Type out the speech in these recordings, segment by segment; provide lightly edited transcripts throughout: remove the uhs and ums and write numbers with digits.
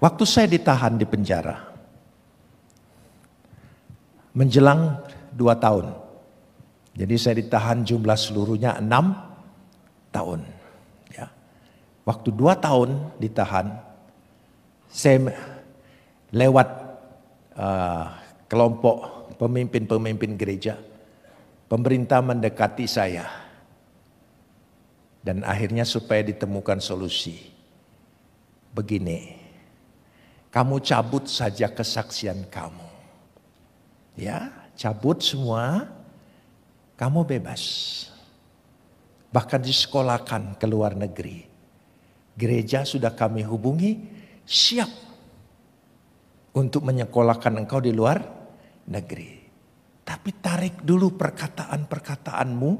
Waktu saya ditahan di penjara, menjelang 2 tahun. Jadi saya ditahan jumlah seluruhnya 6 tahun. Ya. Waktu 2 tahun ditahan, saya lewat kelompok pemimpin-pemimpin gereja, pemerintah mendekati saya. Dan akhirnya supaya ditemukan solusi. Begini, kamu cabut saja kesaksian kamu. Ya, cabut semua, kamu bebas. Bahkan disekolahkan ke luar negeri. Gereja sudah kami hubungi, siap untuk menyekolahkan engkau di luar negeri. Tapi tarik dulu perkataan-perkataanmu,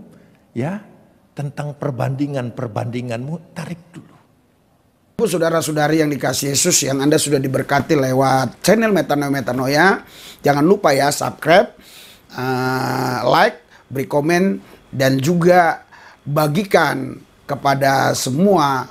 ya, tentang perbandinganmu, tarik dulu. Saudara-saudari yang dikasih Yesus, yang Anda sudah diberkati lewat channel Metanoia, jangan lupa ya subscribe, like, beri komen, dan juga bagikan kepada semua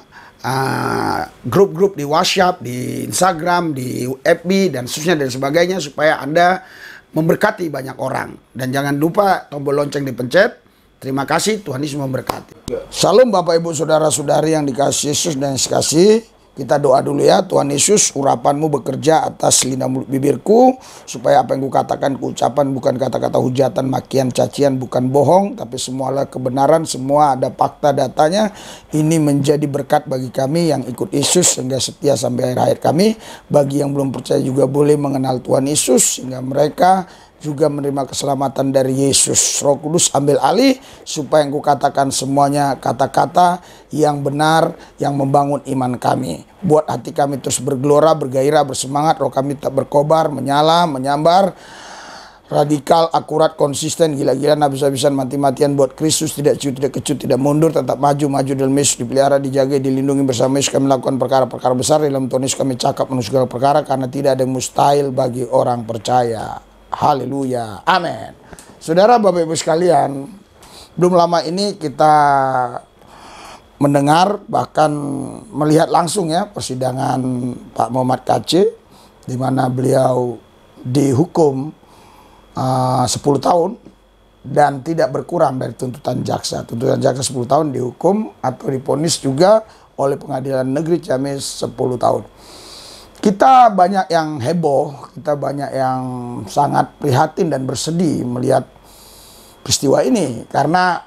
grup-grup di WhatsApp, di Instagram, di FB, dan seterusnya dan sebagainya, supaya Anda memberkati banyak orang. Dan jangan lupa tombol lonceng dipencet. Terima kasih, Tuhan Yesus memberkati. Salam Bapak Ibu Saudara-saudari yang dikasih Yesus dan dikasih. Kita doa dulu ya. Tuhan Yesus, urapanmu bekerja atas lidah mulut bibirku, supaya apa yang kukatakan, kuucapan bukan kata-kata hujatan, makian, cacian, bukan bohong, tapi semualah kebenaran, semua ada fakta datanya. Ini menjadi berkat bagi kami yang ikut Yesus sehingga setia sampai akhir kami. Bagi yang belum percaya juga boleh mengenal Tuhan Yesus sehingga mereka juga menerima keselamatan dari Yesus. Roh Kudus ambil alih supaya yang kukatakan semuanya kata-kata yang benar, yang membangun iman kami. Buat hati kami terus bergelora, bergairah, bersemangat. Roh kami tak berkobar, menyala, menyambar. Radikal, akurat, konsisten, gila-gilaan, habis-habisan, mati-matian buat Kristus. Tidak ciut, tidak kecut, tidak mundur, tetap maju dalam Yesus. Dipelihara, dijaga, dilindungi bersama Yesus. Kami melakukan perkara-perkara besar dalam Tuhan Yesus. Kami cakap menurut segala perkara, karena tidak ada yang mustahil bagi orang percaya. Haleluya, amin. Saudara, Bapak Ibu sekalian, belum lama ini kita mendengar bahkan melihat langsung ya persidangan Pak Muhammad KC, di mana beliau dihukum 10 tahun dan tidak berkurang dari tuntutan jaksa. Tuntutan jaksa 10 tahun dihukum atau divonis juga oleh Pengadilan Negeri Ciamis 10 tahun. Kita banyak yang heboh, kita banyak yang sangat prihatin dan bersedih melihat peristiwa ini. Karena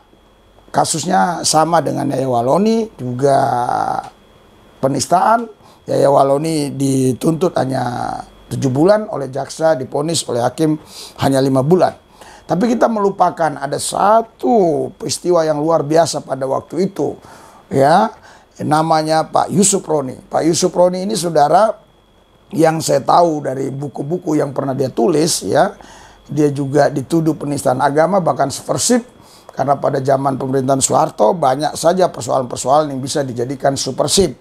kasusnya sama dengan Yahya Walloni, juga penistaan. Yahya Walloni dituntut hanya 7 bulan oleh jaksa, divonis oleh hakim hanya 5 bulan. Tapi kita melupakan ada satu peristiwa yang luar biasa pada waktu itu. Ya, namanya Pak Yusuf Roni. Pak Yusuf Roni ini saudara, yang saya tahu dari buku-buku yang pernah dia tulis ya, dia juga dituduh penistaan agama, bahkan subversif, karena pada zaman pemerintahan Soeharto banyak saja persoalan-persoalan yang bisa dijadikan subversif.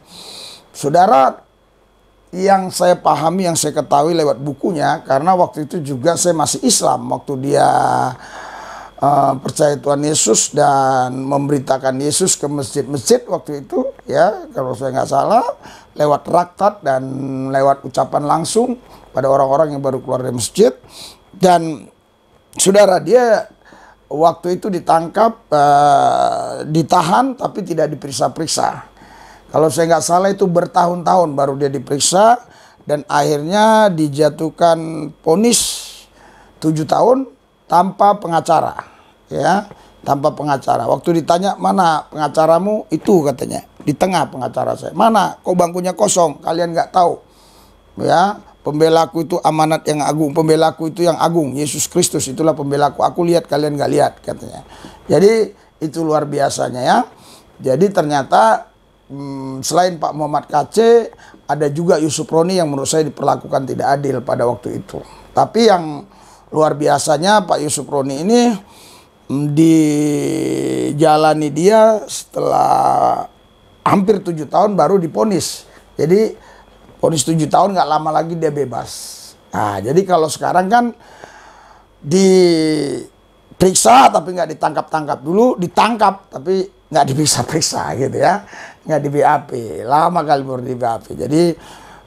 Saudara, yang saya pahami, yang saya ketahui lewat bukunya, karena waktu itu juga saya masih Islam waktu dia percaya Tuhan Yesus dan memberitakan Yesus ke masjid-masjid waktu itu ya, kalau saya nggak salah, lewat raktat dan lewat ucapan langsung pada orang-orang yang baru keluar dari masjid. Dan saudara, dia waktu itu ditangkap, ditahan tapi tidak diperiksa-periksa. Kalau saya nggak salah itu bertahun-tahun baru dia diperiksa, dan akhirnya dijatuhkan vonis 7 tahun tanpa pengacara. Ya, tanpa pengacara. Waktu ditanya, mana pengacaramu? Itu katanya, di tengah pengacara saya. Mana? Kok bangkunya kosong? Kalian nggak tahu. Ya, pembelaku itu amanat yang agung. Pembelaku itu yang agung. Yesus Kristus itulah pembelaku. Aku lihat, kalian nggak lihat, katanya. Jadi itu luar biasanya ya. Jadi ternyata selain Pak Muhammad KC, ada juga Yusuf Roni yang menurut saya diperlakukan tidak adil pada waktu itu. Tapi yang luar biasanya Pak Yusuf Roni ini dijalani dia setelah hampir 7 tahun baru divonis. Jadi vonis 7 tahun, nggak lama lagi dia bebas. Nah, jadi kalau sekarang kan diperiksa tapi nggak ditangkap-tangkap dulu, ditangkap tapi nggak diperiksa-periksa gitu ya, nggak di BAP, lama kali baru di BAP. Jadi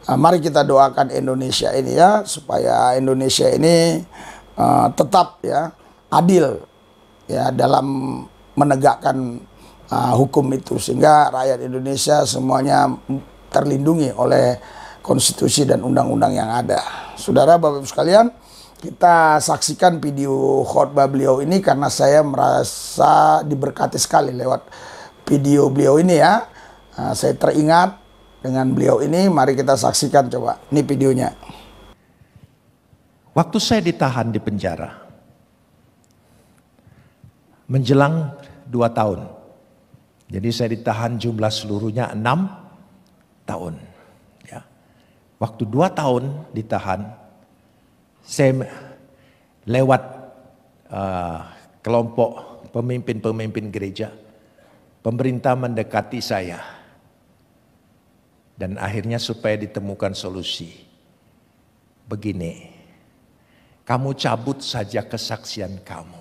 Mari kita doakan Indonesia ini ya, supaya Indonesia ini tetap ya adil ya dalam menegakkan hukum itu, sehingga rakyat Indonesia semuanya terlindungi oleh konstitusi dan undang-undang yang ada. Saudara, Bapak Ibu sekalian, kita saksikan video khotbah beliau ini karena saya merasa diberkati sekali lewat video beliau ini ya. Saya teringat dengan beliau ini. Mari kita saksikan, coba. Ini videonya. Waktu saya ditahan di penjara, menjelang 2 tahun. Jadi saya ditahan jumlah seluruhnya 6 tahun. Ya. Waktu 2 tahun ditahan, saya lewat kelompok pemimpin-pemimpin gereja, pemerintah mendekati saya. Dan akhirnya supaya ditemukan solusi. Begini, kamu cabut saja kesaksian kamu.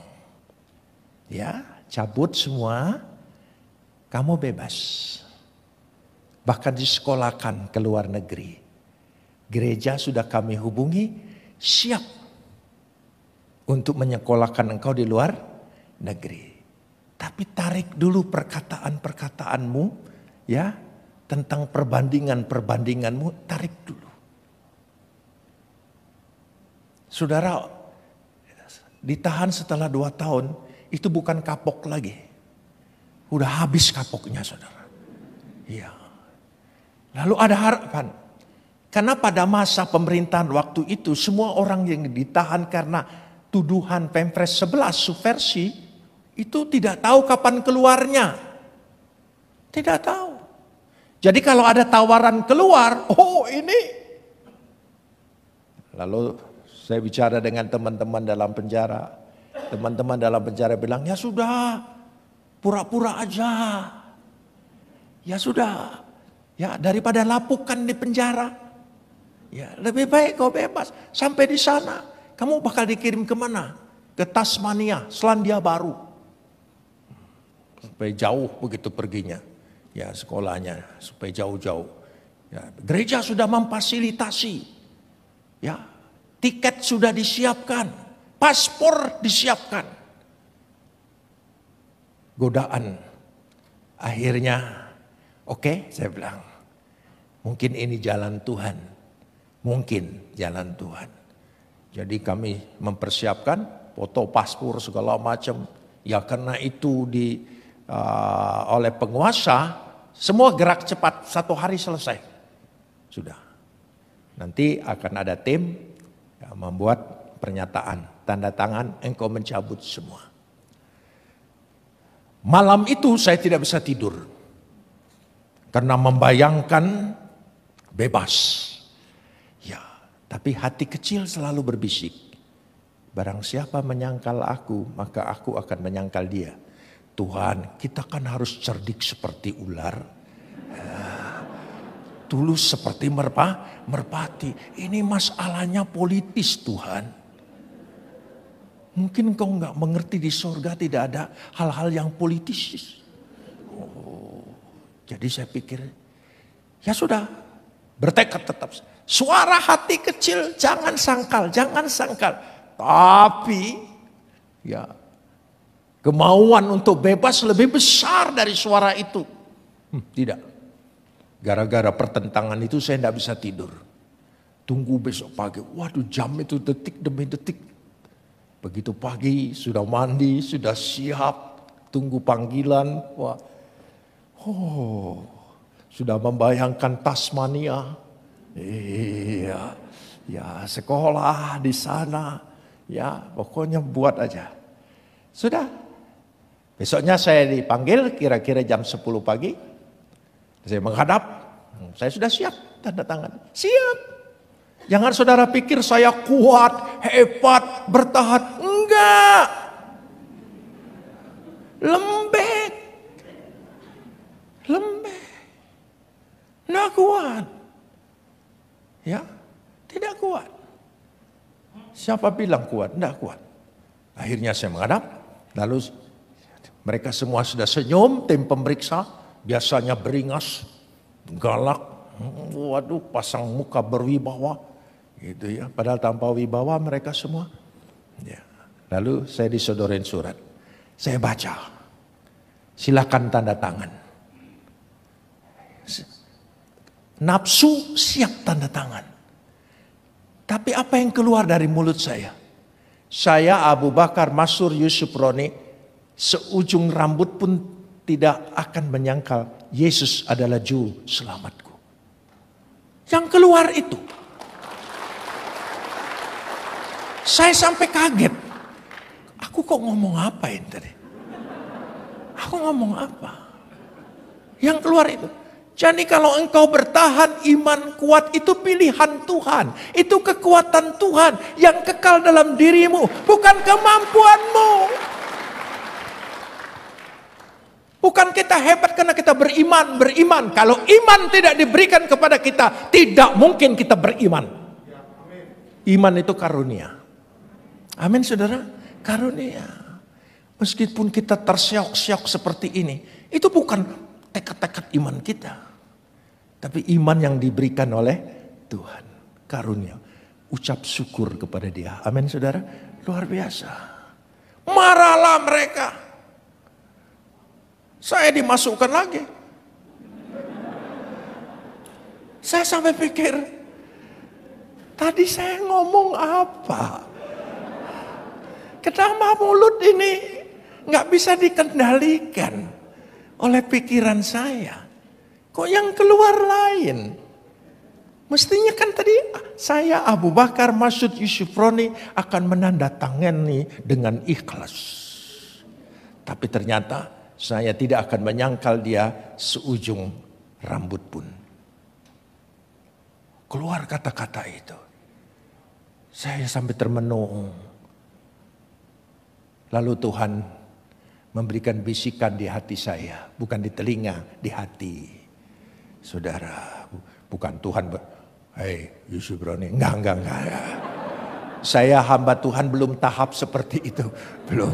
Ya, cabut semua, kamu bebas. Bahkan disekolahkan ke luar negeri. Gereja sudah kami hubungi, siap untuk menyekolahkan engkau di luar negeri. Tapi tarik dulu perkataan-perkataanmu, ya, tentang perbandingan-perbandinganmu, tarik dulu. Saudara, ditahan setelah 2 tahun, itu bukan kapok lagi. Udah habis kapoknya, saudara. Iya. Lalu ada harapan. Karena pada masa pemerintahan waktu itu, semua orang yang ditahan karena tuduhan Pempres 11 subversi, itu tidak tahu kapan keluarnya. Tidak tahu. Jadi kalau ada tawaran keluar, oh ini. Lalu saya bicara dengan teman-teman dalam penjara. Teman-teman dalam penjara bilang, ya sudah, pura-pura aja. Ya sudah, ya daripada lapukan di penjara. Ya lebih baik kau bebas. Sampai di sana, kamu bakal dikirim kemana? Ke Tasmania, Selandia Baru. Sampai jauh begitu perginya. Ya sekolahnya supaya jauh-jauh. Ya, gereja sudah memfasilitasi. Ya, tiket sudah disiapkan, paspor disiapkan. Godaan. Akhirnya, oke, saya bilang, mungkin ini jalan Tuhan. Mungkin jalan Tuhan. Jadi kami mempersiapkan foto paspor segala macam. Ya karena itu oleh penguasa, semua gerak cepat, 1 hari selesai. Sudah. Nanti akan ada tim yang membuat pernyataan, tanda tangan, engkau mencabut semua. Malam itu saya tidak bisa tidur. Karena membayangkan bebas. Ya, tapi hati kecil selalu berbisik. Barang siapa menyangkal aku, maka aku akan menyangkal dia. Tuhan, kita kan harus cerdik seperti ular, tulus seperti merpati. Ini masalahnya politis, Tuhan. Mungkin kau nggak mengerti, di surga tidak ada hal-hal yang politis. Oh, jadi saya pikir, ya sudah, bertekad tetap. Suara hati kecil, jangan sangkal, jangan sangkal. Tapi, ya, kemauan untuk bebas lebih besar dari suara itu. Tidak. Gara-gara pertentangan itu saya tidak bisa tidur. Tunggu besok pagi. Waduh, jam itu detik demi detik. Begitu pagi sudah mandi, sudah siap. Tunggu panggilan. Wah. Oh, sudah membayangkan Tasmania. Iya. Ya, sekolah di sana. Ya, pokoknya buat aja. Sudah. Besoknya saya dipanggil kira-kira jam 10 pagi. Saya menghadap. Saya sudah siap, tanda tangan. Siap. Jangan saudara pikir saya kuat, hebat, bertahan. Enggak. Lembek. Enggak kuat. Ya, tidak kuat. Siapa bilang kuat? Enggak kuat. Akhirnya saya menghadap. Lalu mereka semua sudah senyum, tim pemeriksa. Biasanya beringas, galak. Waduh, pasang muka berwibawa gitu ya. Padahal tanpa wibawa mereka semua. Ya. Lalu saya disodorin surat. Saya baca. Silakan tanda tangan. Nafsu siap tanda tangan. Tapi apa yang keluar dari mulut saya? Saya Abu Bakar Masyur Yusuf Roni, seujung rambut pun tidak akan menyangkal Yesus adalah juru selamatku. Yang keluar itu. Saya sampai kaget. Aku kok ngomong apa ini tadi? Aku ngomong apa? Yang keluar itu. Jadi kalau engkau bertahan iman kuat itu pilihan Tuhan. Itu kekuatan Tuhan yang kekal dalam dirimu. Bukan kemampuanmu. Bukan kita hebat karena kita beriman. Kalau iman tidak diberikan kepada kita, tidak mungkin kita beriman. Iman itu karunia. Amin saudara. Karunia. Meskipun kita terseok-seok seperti ini. Itu bukan tekad-tekad iman kita. Tapi iman yang diberikan oleh Tuhan. Karunia. Ucap syukur kepada Dia. Amin saudara. Luar biasa. Marahlah mereka. Saya dimasukkan lagi. Saya sampai pikir. Tadi saya ngomong apa? Kenapa mulut ini nggak bisa dikendalikan oleh pikiran saya? Kok yang keluar lain? Mestinya kan tadi saya Abu Bakar Masyur Yusuf Roni akan menandatangani dengan ikhlas. Tapi ternyata saya tidak akan menyangkal dia seujung rambut pun. Keluar kata-kata itu. Saya sampai termenung. Lalu Tuhan memberikan bisikan di hati saya. Bukan di telinga, di hati. Saudara, bukan Tuhan. Hei Yusuf Roni, enggak. Saya hamba Tuhan belum tahap seperti itu. Belum.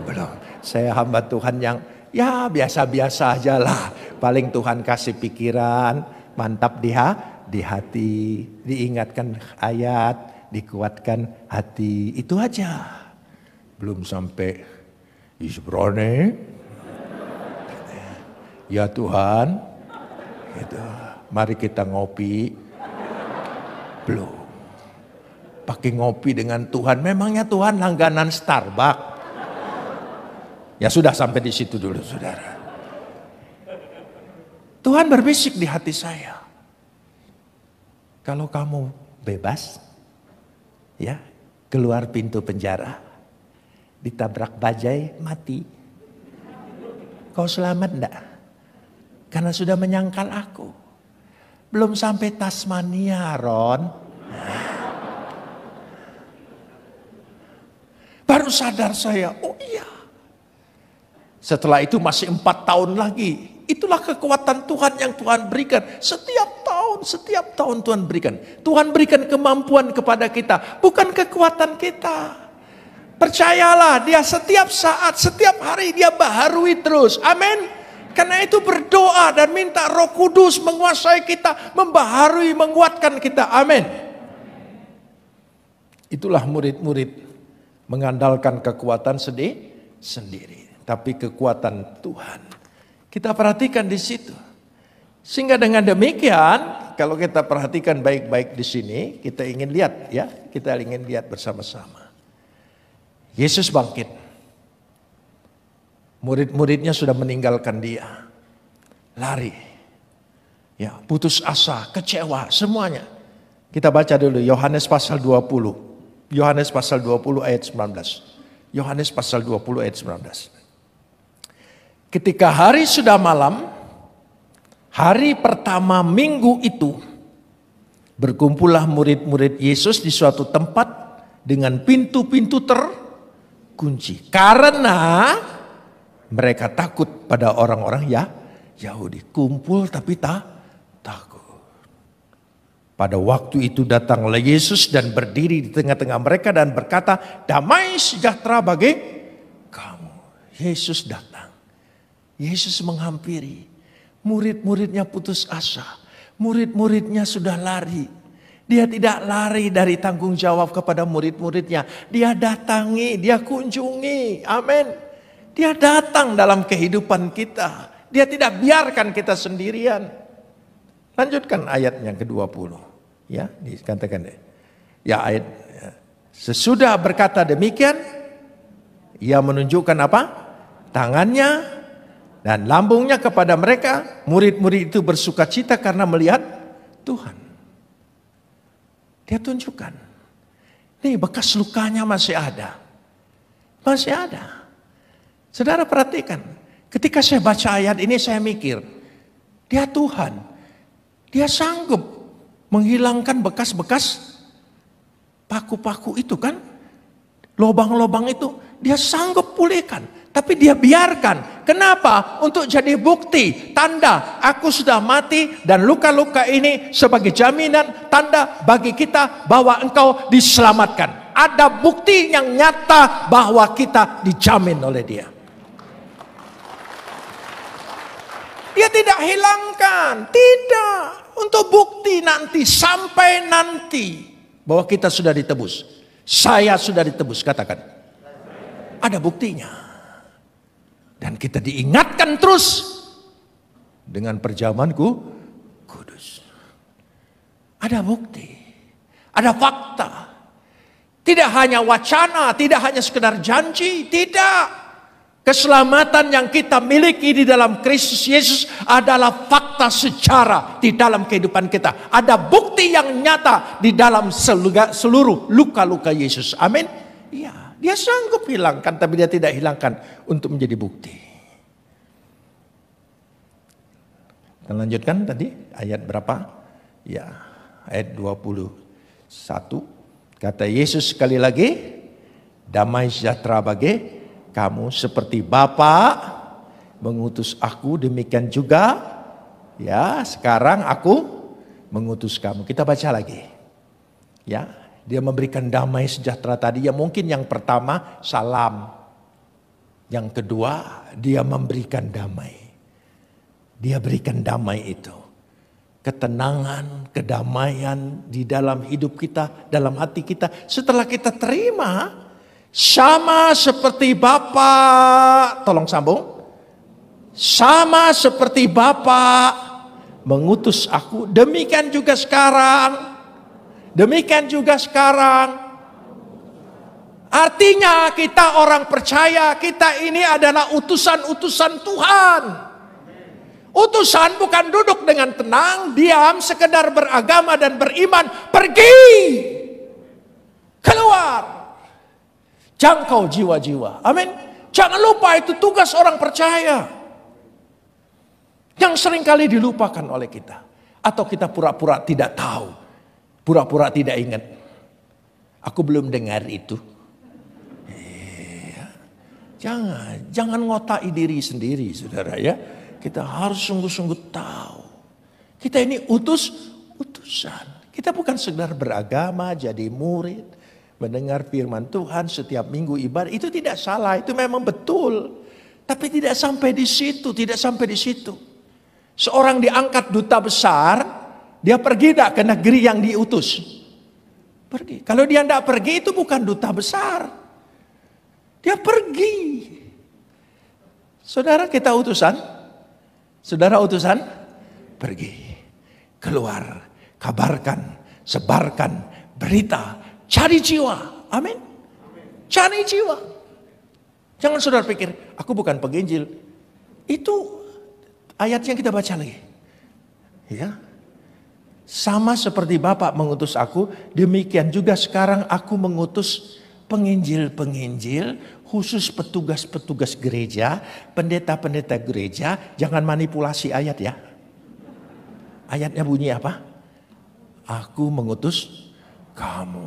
Saya hamba Tuhan yang ya biasa-biasa aja lah. Paling Tuhan kasih pikiran, mantap di hati. Diingatkan ayat, dikuatkan hati. Itu aja. Belum sampai Yusuf Roni. Ya Tuhan. Gitu. Mari kita ngopi. Belum. Pakai ngopi dengan Tuhan. Memangnya Tuhan langganan Starbucks? Ya sudah sampai di situ dulu saudara. Tuhan berbisik di hati saya. Kalau kamu bebas, ya keluar pintu penjara, ditabrak bajai, mati. Kau selamat enggak? Karena sudah menyangkal aku. Belum sampai Tasmania, Ron. Baru sadar saya, oh iya. Setelah itu masih 4 tahun lagi. Itulah kekuatan Tuhan yang Tuhan berikan. Setiap tahun Tuhan berikan. Tuhan berikan kemampuan kepada kita. Bukan kekuatan kita. Percayalah, dia setiap saat, setiap hari dia baharui terus. Amin. Karena itu berdoa dan minta Roh Kudus menguasai kita, membaharui, menguatkan kita. Amin. Itulah murid-murid mengandalkan kekuatan sendiri, tapi kekuatan Tuhan. Kita perhatikan di situ. Sehingga dengan demikian, kalau kita perhatikan baik-baik di sini, kita ingin lihat ya, kita ingin lihat bersama-sama. Yesus bangkit. Murid-muridnya sudah meninggalkan dia. Lari. Ya, putus asa, kecewa, semuanya. Kita baca dulu Yohanes pasal 20. Yohanes pasal 20 ayat 19. Yohanes pasal 20 ayat 19. Ketika hari sudah malam, hari pertama minggu itu, berkumpullah murid-murid Yesus di suatu tempat dengan pintu-pintu terkunci. Karena mereka takut pada orang-orang Yahudi. Kumpul tapi takut. Pada waktu itu datanglah Yesus dan berdiri di tengah-tengah mereka dan berkata, damai sejahtera bagi kamu. Yesus datang. Yesus menghampiri. Murid-muridnya putus asa. Murid-muridnya sudah lari. Dia tidak lari dari tanggung jawab kepada murid-muridnya. Dia datangi, dia kunjungi. Amin. Dia datang dalam kehidupan kita. Dia tidak biarkan kita sendirian. Lanjutkan ayat yang ke-20. Ya, dikatakan. Ya, ayat. Sesudah berkata demikian, ia menunjukkan apa? Tangannya dan lambungnya kepada mereka. Murid-murid itu bersukacita karena melihat Tuhan. Dia tunjukkan. Nih, bekas lukanya masih ada. Masih ada. Saudara perhatikan. Ketika saya baca ayat ini saya mikir. Dia Tuhan. Dia sanggup menghilangkan bekas-bekas paku-paku itu kan. Lobang-lobang itu. Dia sanggup pulihkan. Tapi dia biarkan. Kenapa? Untuk jadi bukti, tanda aku sudah mati dan luka-luka ini sebagai jaminan, tanda bagi kita bahwa engkau diselamatkan. Ada bukti yang nyata bahwa kita dijamin oleh dia. Dia tidak hilangkan, tidak. Untuk bukti nanti, sampai nanti bahwa kita sudah ditebus. Saya sudah ditebus, katakan. Ada buktinya. Dan kita diingatkan terus dengan perjamuanku kudus. Ada bukti, ada fakta. Tidak hanya wacana, tidak hanya sekedar janji, tidak. Keselamatan yang kita miliki di dalam Kristus Yesus adalah fakta sejarah di dalam kehidupan kita. Ada bukti yang nyata di dalam seluruh luka-luka Yesus. Amin. Iya. Dia sanggup hilangkan, tapi dia tidak hilangkan untuk menjadi bukti. Kita lanjutkan tadi ayat berapa? Ya, ayat 21. Kata Yesus sekali lagi, damai sejahtera bagi kamu seperti Bapa mengutus aku, demikian juga ya sekarang aku mengutus kamu. Kita baca lagi. Ya. Dia memberikan damai sejahtera tadi. Ya mungkin yang pertama salam. Yang kedua dia memberikan damai. Dia berikan damai itu. Ketenangan, kedamaian di dalam hidup kita, dalam hati kita. Setelah kita terima, sama seperti Bapa. Tolong sambung. Sama seperti Bapa mengutus aku. Demikian juga sekarang. Demikian juga sekarang. Artinya kita orang percaya, kita ini adalah utusan-utusan Tuhan. Utusan bukan duduk dengan tenang, diam, sekedar beragama dan beriman. Pergi. Keluar. Jangkau jiwa-jiwa. Amin. Jangan lupa itu tugas orang percaya. Yang seringkali dilupakan oleh kita. Atau kita pura-pura tidak tahu. Pura-pura tidak ingat. Aku belum dengar itu. Jangan ngotai diri sendiri, saudara ya. Kita harus sungguh-sungguh tahu. Kita ini utusan. Kita bukan sekedar beragama, jadi murid, mendengar firman Tuhan setiap minggu ibadah. Itu tidak salah, itu memang betul. Tapi tidak sampai di situ, tidak sampai di situ. Seorang diangkat duta besar. Dia pergi tidak ke negeri yang diutus? Pergi. Kalau dia tidak pergi itu bukan duta besar. Dia pergi. Saudara kita utusan? Saudara utusan? Pergi. Keluar. Kabarkan. Sebarkan. Berita. Cari jiwa. Amin. Cari jiwa. Jangan saudara pikir, aku bukan penginjil. Itu ayat yang kita baca lagi. Ya. Sama seperti Bapa mengutus aku, demikian juga sekarang aku mengutus penginjil-penginjil, khusus petugas-petugas gereja, pendeta-pendeta gereja. Jangan manipulasi ayat ya. Ayatnya bunyi apa? Aku mengutus kamu.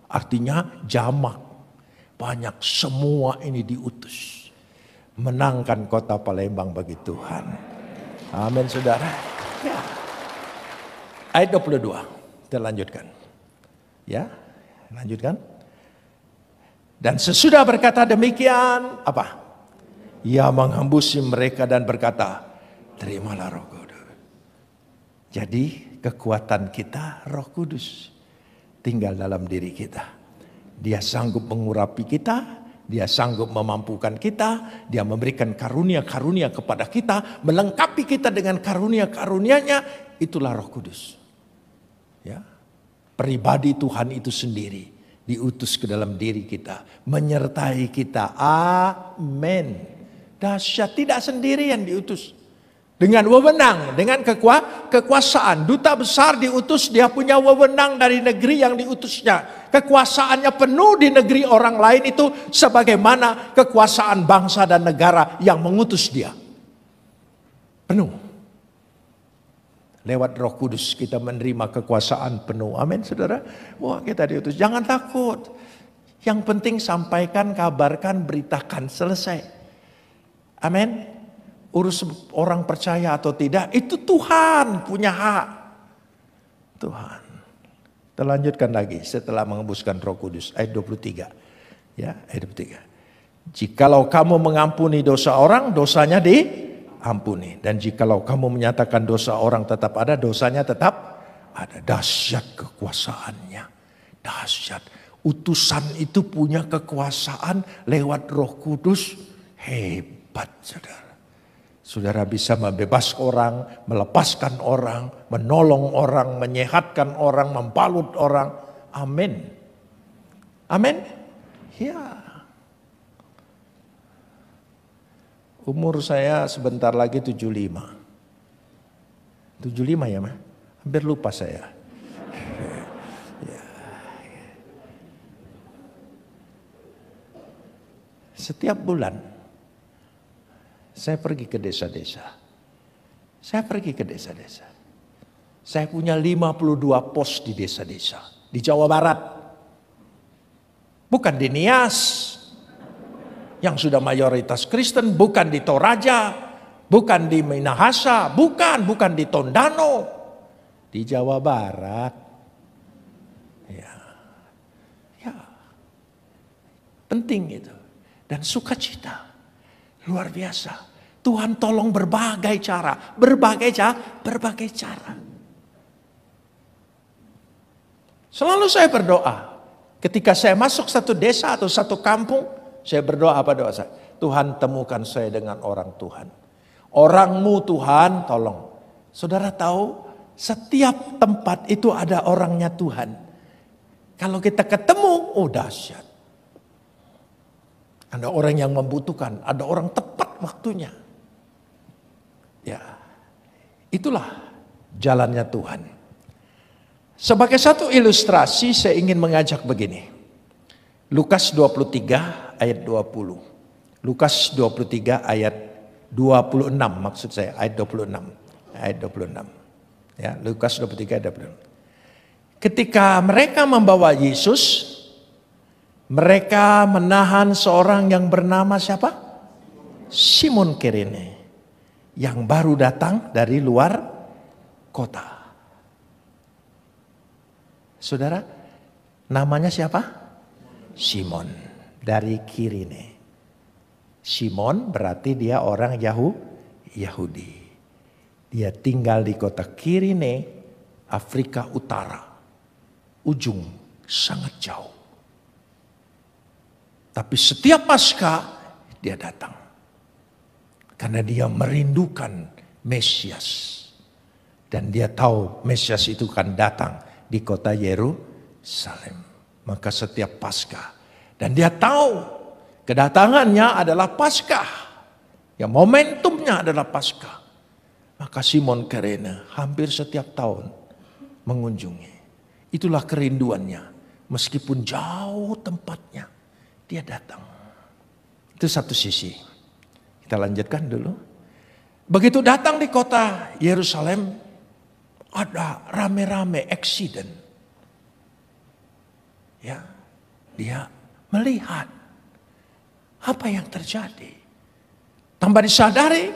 Artinya jamak. Banyak, semua ini diutus. Menangkan kota Palembang bagi Tuhan. Amin saudara. Ya. Ayat 22, kita lanjutkan. Ya, lanjutkan. Dan sesudah berkata demikian, apa? Ia menghambusi mereka dan berkata, terimalah Roh Kudus. Jadi kekuatan kita Roh Kudus tinggal dalam diri kita. Dia sanggup mengurapi kita, dia sanggup memampukan kita, dia memberikan karunia-karunia kepada kita, melengkapi kita dengan karunia-karunia-Nya, itulah Roh Kudus. Ya. Pribadi Tuhan itu sendiri diutus ke dalam diri kita, menyertai kita. Amin. Dahsyat, tidak sendirian diutus. Dengan wewenang, dengan kekuasaan. Duta besar diutus, dia punya wewenang dari negeri yang diutusnya. Kekuasaannya penuh di negeri orang lain itu sebagaimana kekuasaan bangsa dan negara yang mengutus dia. Penuh. Lewat Roh Kudus kita menerima kekuasaan penuh. Amin, saudara. Wah, kita diutus. Jangan takut. Yang penting sampaikan, kabarkan, beritakan. Selesai. Amin. Urus orang percaya atau tidak, itu Tuhan punya hak. Tuhan. Kita lanjutkan lagi setelah mengembuskan Roh Kudus. Ayat 23. Ya, ayat 23. Jikalau kamu mengampuni dosa orang, dosanya diampuni. Dan jikalau kamu menyatakan dosa orang tetap ada, dosanya tetap ada. Dahsyat kekuasaannya. Dahsyat. Utusan itu punya kekuasaan lewat Roh Kudus. Hebat, saudara. Saudara bisa membebaskan orang, melepaskan orang, menolong orang, menyehatkan orang, membalut orang. Amin. Amin. Ya. Umur saya sebentar lagi 75. 75 ya, Ma? Hampir lupa saya. Ya. Setiap bulan saya pergi ke desa-desa. Saya pergi ke desa-desa. Saya punya 52 pos di desa-desa. Di Jawa Barat. Bukan di Nias. Yang sudah mayoritas Kristen. Bukan di Toraja. Bukan di Minahasa. Bukan di Tondano. Di Jawa Barat. Ya. Penting itu. Dan sukacita. Luar biasa. Tuhan tolong berbagai cara. Berbagai cara. Selalu saya berdoa. Ketika saya masuk satu desa atau satu kampung. Saya berdoa apa doa saya? Tuhan temukan saya dengan orang Tuhan. Orangmu Tuhan tolong. Saudara tahu setiap tempat itu ada orangnya Tuhan. Kalau kita ketemu, oh dahsyat. Ada orang yang membutuhkan, ada orang tepat waktunya. Ya, itulah jalannya Tuhan. Sebagai satu ilustrasi saya ingin mengajak begini. Lukas 23 ayat 20. Lukas 23 ayat 26 maksud saya, ayat 26. Ayat 26. Ya, Lukas 23 ayat 26. Ketika mereka membawa Yesus, mereka menahan seorang yang bernama siapa? Simon Kirene. Yang baru datang dari luar kota. Saudara, namanya siapa? Simon dari Kirene. Simon berarti dia orang Yahudi. Dia tinggal di kota Kirene, Afrika Utara. Ujung sangat jauh. Tapi setiap Paskah dia datang. Karena dia merindukan Mesias. Dan dia tahu Mesias itu akan datang di kota Yerusalem. Maka setiap Paskah. Dan dia tahu kedatangannya adalah Paskah. Ya, momentumnya adalah Paskah. Maka Simon Kirene hampir setiap tahun mengunjungi. Itulah kerinduannya. Meskipun jauh tempatnya. Dia datang. Itu satu sisi. Kita lanjutkan dulu. Begitu datang di kota Yerusalem, ada rame-rame accident. Ya, dia melihat apa yang terjadi. Tanpa disadari,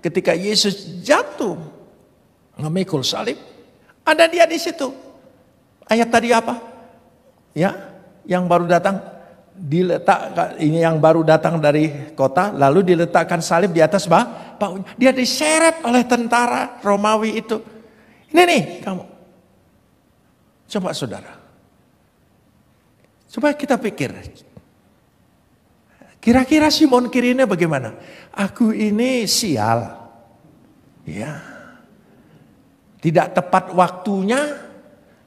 ketika Yesus jatuh memikul salib, ada dia di situ. Ayat tadi apa? Ya, yang baru datang. Ini yang baru datang dari kota, lalu diletakkan salib di atas bahunya. Dia diseret oleh tentara Romawi itu. Ini nih kamu. Coba saudara. Coba kita pikir. Kira-kira Simon Kirene bagaimana? Aku ini sial. Ya. Tidak tepat waktunya,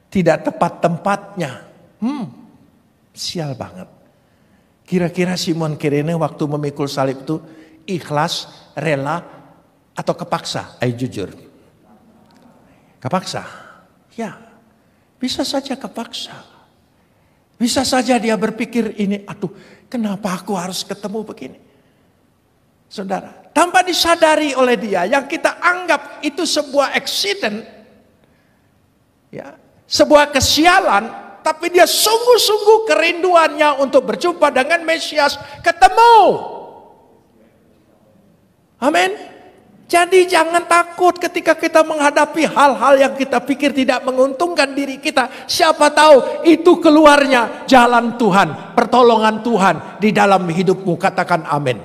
tidak tepat tempatnya. Sial banget. Kira-kira Simon Kirene waktu memikul salib itu ikhlas, rela, atau kepaksa? Ayo jujur. Kepaksa. Ya. Bisa saja kepaksa. Bisa saja dia berpikir ini, aduh kenapa aku harus ketemu begini. Saudara, tanpa disadari oleh dia, yang kita anggap itu sebuah accident, ya, sebuah kesialan, tapi dia sungguh-sungguh kerinduannya untuk berjumpa dengan Mesias, ketemu. Amin. Jadi jangan takut ketika kita menghadapi hal-hal yang kita pikir tidak menguntungkan diri kita. Siapa tahu itu keluarnya jalan Tuhan, pertolongan Tuhan di dalam hidupmu. Katakan amin.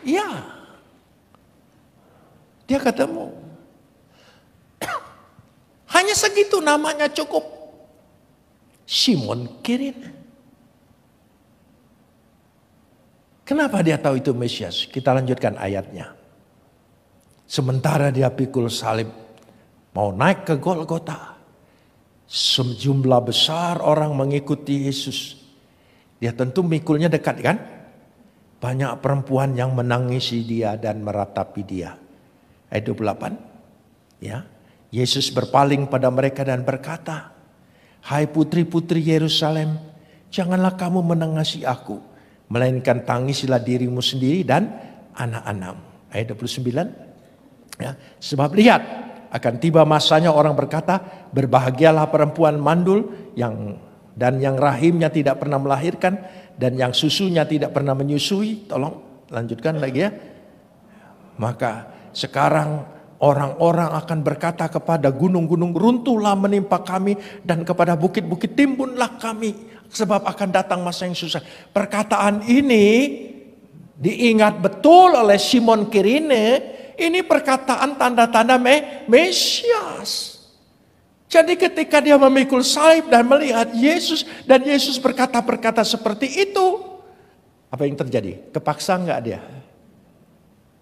Iya. Dia ketemu. Hanya segitu namanya cukup. Simon Kirene. Kenapa dia tahu itu Mesias? Kita lanjutkan ayatnya. Sementara dia pikul salib, mau naik ke Golgota. Sejumlah besar orang mengikuti Yesus. Dia tentu mikulnya dekat kan? Banyak perempuan yang menangisi dia dan meratapi dia. Ayat 28. Ya. Yesus berpaling pada mereka dan berkata, "Hai putri-putri Yerusalem, janganlah kamu menangisi aku. Melainkan tangisilah dirimu sendiri dan anak-anakmu." Ayat 29. Ya, sebab lihat akan tiba masanya orang berkata, "Berbahagialah perempuan mandul yang rahimnya tidak pernah melahirkan dan yang susunya tidak pernah menyusui." Tolong lanjutkan lagi ya. Maka sekarang orang-orang akan berkata kepada gunung-gunung, "Runtuhlah menimpa kami," dan kepada bukit-bukit, "Timbunlah kami." Sebab akan datang masa yang susah. Perkataan ini diingat betul oleh Simon Kirene. Ini perkataan tanda-tanda Mesias. Jadi ketika dia memikul salib dan melihat Yesus. Dan Yesus berkata seperti itu. Apa yang terjadi? Kepaksa enggak dia?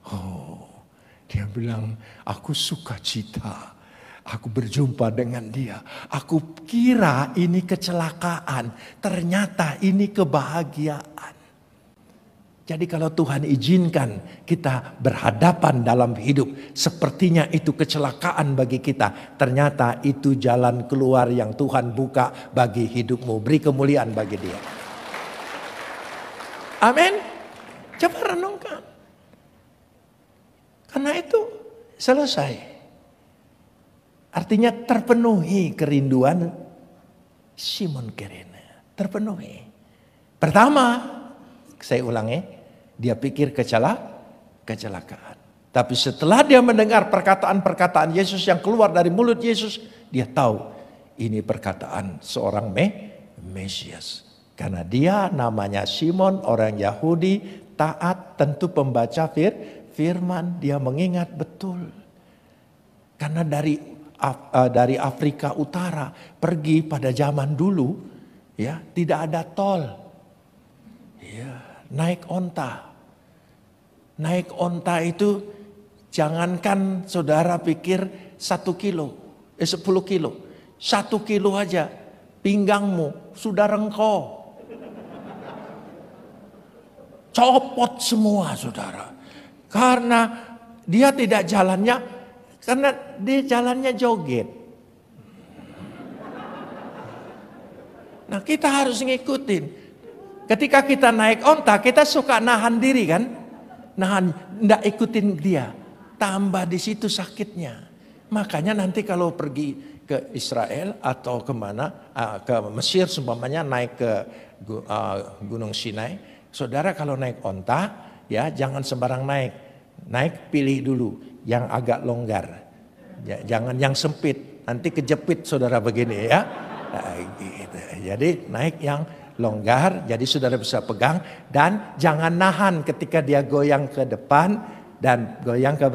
Oh, dia bilang, "Aku sukacita. Aku berjumpa dengan dia. Aku kira ini kecelakaan. Ternyata ini kebahagiaan." Jadi kalau Tuhan izinkan kita berhadapan dalam hidup. Sepertinya itu kecelakaan bagi kita. Ternyata itu jalan keluar yang Tuhan buka bagi hidupmu. Beri kemuliaan bagi dia. Amin. Coba renungkan. Karena itu selesai. Artinya terpenuhi kerinduan Simon Kirene. Terpenuhi. Pertama, saya ulangi, dia pikir kecelakaan. Tapi setelah dia mendengar perkataan-perkataan Yesus yang keluar dari mulut Yesus, dia tahu ini perkataan seorang Mesias. Karena dia namanya Simon, orang Yahudi, taat, tentu pembaca firman, dia mengingat betul. Karena dari Afrika Utara pergi pada zaman dulu, ya, tidak ada tol. Ya, naik onta. Naik onta itu jangankan saudara pikir 1 kilo, 10 kilo. 1 kilo aja pinggangmu sudah rengkok. Copot semua saudara. Karena dia tidak jalannya, karena dia jalannya joget. Nah kita harus ngikutin. Ketika kita naik onta, kita suka nahan diri kan? Nahan, nggak ikutin dia. Tambah di situ sakitnya. Makanya nanti kalau pergi ke Israel atau kemana, ke Mesir seumpamanya naik ke Gunung Sinai. Saudara kalau naik onta, ya jangan sembarang naik. Naik pilih dulu yang agak longgar. Ya, jangan yang sempit, nanti kejepit saudara begini ya. Nah, gitu. Jadi naik yang longgar, jadi saudara bisa pegang dan jangan nahan ketika dia goyang ke depan. Dan goyang ke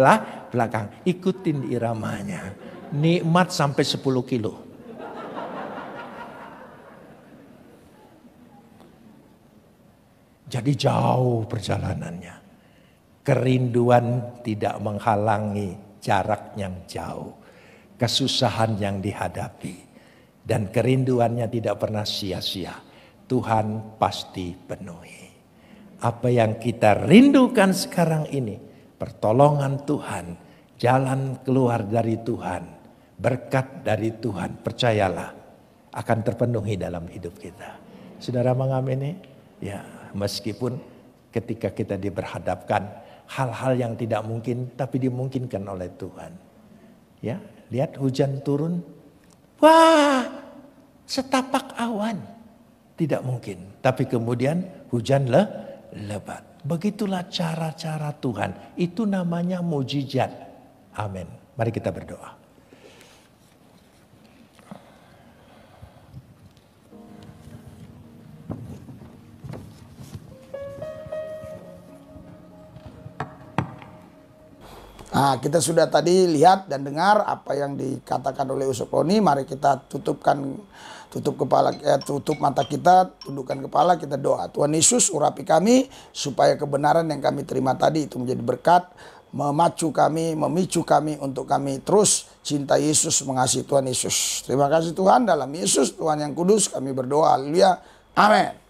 belakang. Ikutin iramanya. Nikmat sampai 10 kilo. Jadi jauh perjalanannya. Kerinduan tidak menghalangi jarak yang jauh. Kesusahan yang dihadapi. Dan kerinduannya tidak pernah sia-sia. Tuhan pasti penuhi. Apa yang kita rindukan sekarang ini. Pertolongan Tuhan. Jalan keluar dari Tuhan. Berkat dari Tuhan. Percayalah. Akan terpenuhi dalam hidup kita. Saudara mengamini? Ya, meskipun ketika kita diberhadapkan hal-hal yang tidak mungkin. Tapi dimungkinkan oleh Tuhan. Ya, lihat hujan turun. Wah, setapak awan. Tidak mungkin. Tapi kemudian hujan lebat. Begitulah cara-cara Tuhan. Itu namanya mujizat. Amin. Mari kita berdoa. Nah, kita sudah tadi lihat dan dengar apa yang dikatakan oleh Usop Roni. Mari kita tutup mata kita, tundukkan kepala, kita doa. Tuhan Yesus, urapi kami supaya kebenaran yang kami terima tadi itu menjadi berkat, memicu kami untuk kami terus cinta Yesus, mengasihi Tuhan Yesus. Terima kasih Tuhan, dalam Yesus Tuhan yang kudus kami berdoa. Haleluya. Amin.